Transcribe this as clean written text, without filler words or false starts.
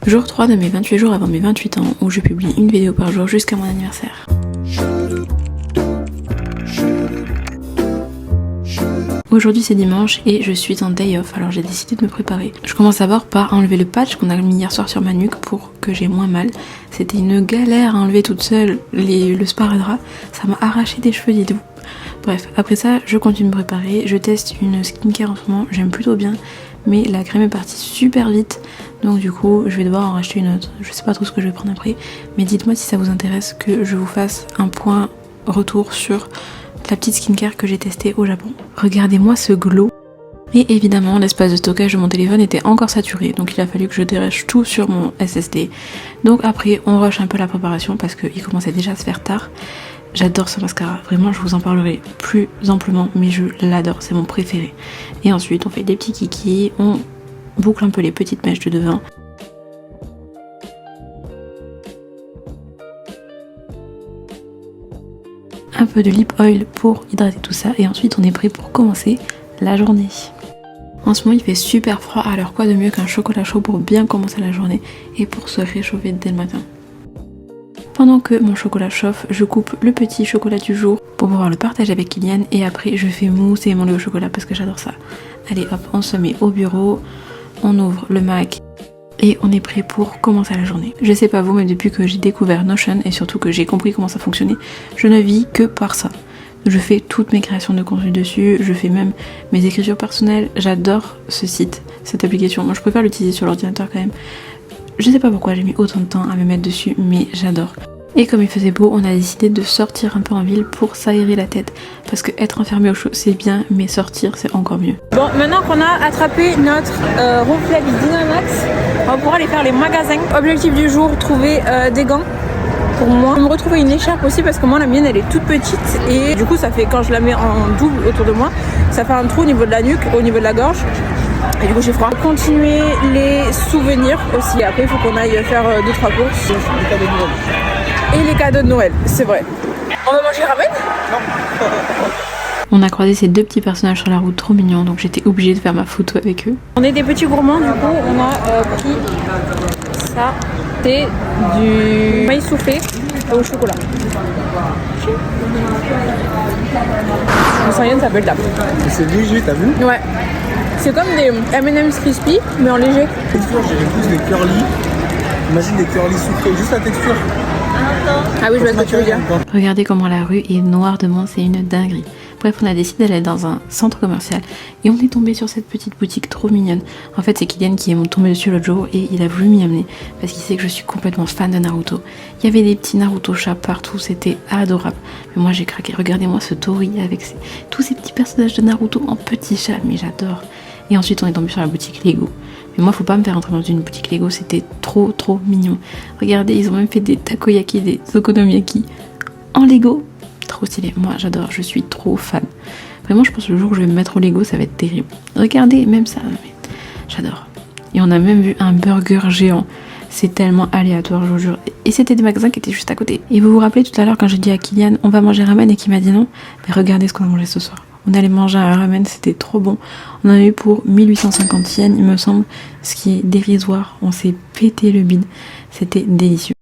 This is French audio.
Jour 3 de mes 28 jours avant mes 28 ans, où je publie une vidéo par jour jusqu'à mon anniversaire. Aujourd'hui c'est dimanche et je suis en day off, alors j'ai décidé de me préparer. Je commence d'abord par enlever le patch qu'on a mis hier soir sur ma nuque pour que j'ai moins mal. C'était une galère à enlever toute seule le sparadrap, ça m'a arraché des cheveux, dites-vous. Bref, après ça je continue de me préparer, je teste une skincare en ce moment, j'aime plutôt bien, mais la crème est partie super vite, donc du coup je vais devoir en racheter une autre. Je sais pas trop ce que je vais prendre après, mais dites-moi si ça vous intéresse que je vous fasse un point retour sur la petite skincare que j'ai testée au Japon. Regardez-moi ce glow. Et évidemment l'espace de stockage de mon téléphone était encore saturé, donc il a fallu que je dérèche tout sur mon SSD. Donc après on rush un peu la préparation parce qu'il commençait déjà à se faire tard. J'adore ce mascara, vraiment je vous en parlerai plus amplement, mais je l'adore, c'est mon préféré. Et ensuite on fait des petits kikis, on boucle un peu les petites mèches de devant. Un peu de lip oil pour hydrater tout ça et ensuite on est prêt pour commencer la journée. En ce moment il fait super froid, alors quoi de mieux qu'un chocolat chaud pour bien commencer la journée et pour se réchauffer dès le matin. Pendant que mon chocolat chauffe, je coupe le petit chocolat du jour pour pouvoir le partager avec Kylian et après je fais mousser mon lait au chocolat parce que j'adore ça. Allez hop, on se met au bureau, on ouvre le Mac et on est prêt pour commencer la journée. Je sais pas vous, mais depuis que j'ai découvert Notion et surtout que j'ai compris comment ça fonctionnait, je ne vis que par ça. Je fais toutes mes créations de contenu dessus, je fais même mes écritures personnelles. J'adore ce site, cette application. Moi je préfère l'utiliser sur l'ordinateur quand même. Je sais pas pourquoi j'ai mis autant de temps à me mettre dessus, mais j'adore. Et comme il faisait beau, on a décidé de sortir un peu en ville pour s'aérer la tête. Parce que être enfermé au chaud c'est bien, mais sortir c'est encore mieux. Bon, maintenant qu'on a attrapé notre reflet Dynamax, on va pouvoir aller faire les magasins. Objectif du jour, trouver des gants pour moi. Je vais me retrouver une écharpe aussi parce que moi la mienne elle est toute petite. Et du coup ça fait, quand je la mets en double autour de moi, ça fait un trou au niveau de la nuque, au niveau de la gorge. Et du coup j'ai froid. Continuer les souvenirs aussi. Après il faut qu'on aille faire 2-3 courses. Et les cadeaux de Noël, c'est vrai. On va manger ramen? Non. On a croisé ces deux petits personnages sur la route, trop mignons, donc j'étais obligée de faire ma photo avec eux. On est des petits gourmands, du coup on a pris ça. C'est du maïs soufflé au chocolat. Ça rien, ça s'appelle là. C'est léger, t'as vu? Ouais. C'est comme des M&M's crispy, mais en léger. Texture, j'ai plus des curly. Imagine des curly soufflés, juste la texture. Ah oui, je vois ce que tu veux dire. Regardez comment la rue est noire de monde, c'est une dinguerie. Bref, on a décidé d'aller dans un centre commercial et on est tombé sur cette petite boutique trop mignonne. En fait, c'est Kylian qui est tombé dessus l'autre jour et il a voulu m'y amener parce qu'il sait que je suis complètement fan de Naruto. Il y avait des petits Naruto chats partout, c'était adorable. Mais moi j'ai craqué, regardez-moi ce Tori avec tous ces petits personnages de Naruto en petits chats, mais j'adore. Et ensuite on est tombé sur la boutique Lego. Mais moi faut pas me faire entrer dans une boutique Lego, c'était trop mignon. Regardez, ils ont même fait des takoyaki, des okonomiyaki en Lego. Trop stylé, moi j'adore, je suis trop fan. Vraiment je pense que le jour où je vais me mettre au Lego ça va être terrible. Regardez, même ça, mais j'adore. Et on a même vu un burger géant. C'est tellement aléatoire, je vous jure. Et c'était des magasins qui étaient juste à côté. Et vous vous rappelez tout à l'heure quand j'ai dit à Kylian on va manger ramen et qu'il m'a dit non? Mais regardez ce qu'on a mangé ce soir. On allait manger un ramen, c'était trop bon. On en a eu pour 1850 yens, il me semble, ce qui est dérisoire. On s'est pété le bide. C'était délicieux.